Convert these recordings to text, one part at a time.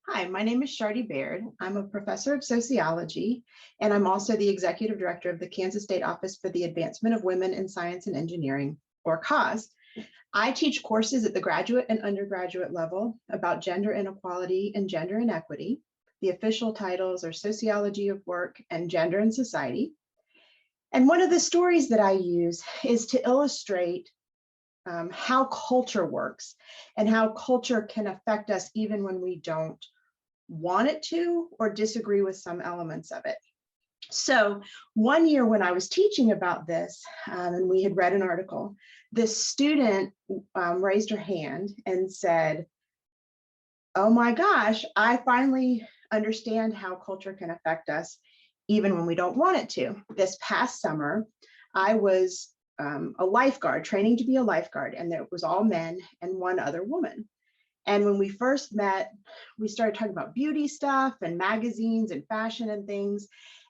Hi, my name is Chardie Baird. I'm a professor of sociology, and I'm also the executive director of the Kansas State Office for the Advancement of Women in Science and Engineering, or CAUSE. I teach courses at the graduate and undergraduate level about gender inequality and gender inequity. The official titles are Sociology of Work and Gender and Society. And one of the stories that I use is to illustrate how culture works and how culture can affect us even when we don't want it to or disagree with some elements of it. So one year when I was teaching about this, and we had read an article, this student raised her hand and said, "Oh my gosh, I finally understand how culture can affect us even when we don't want it to." This past summer, I was a lifeguard, training to be a lifeguard, and it was all men and one other woman. And when we first met, we started talking about beauty stuff and magazines and fashion and things.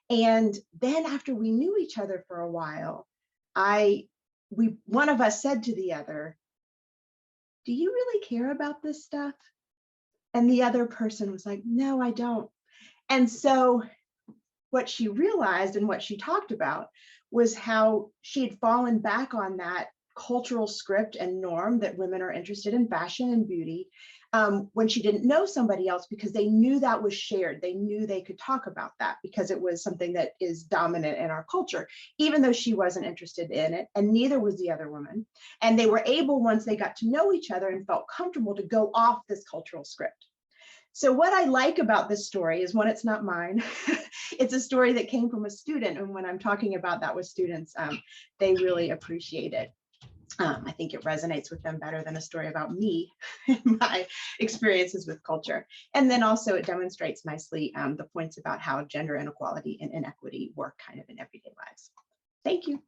And then after we knew each other for a while, one of us said to the other, "Do you really care about this stuff?" And the other person was like, "No, I don't." And so what she realized and what she talked about was how she had fallen back on that cultural script and norm that women are interested in fashion and beauty when she didn't know somebody else, because they knew that was shared. They knew they could talk about that because it was something that is dominant in our culture, even though she wasn't interested in it, and neither was the other woman. And they were able, once they got to know each other and felt comfortable, to go off this cultural script. So what I like about this story is, one, it's not mine. It's a story that came from a student, and when I'm talking about that with students, they really appreciate it. I think it resonates with them better than a story about me and my experiences with culture. And then also it demonstrates nicely the points about how gender inequality and inequity work kind of in everyday lives. Thank you.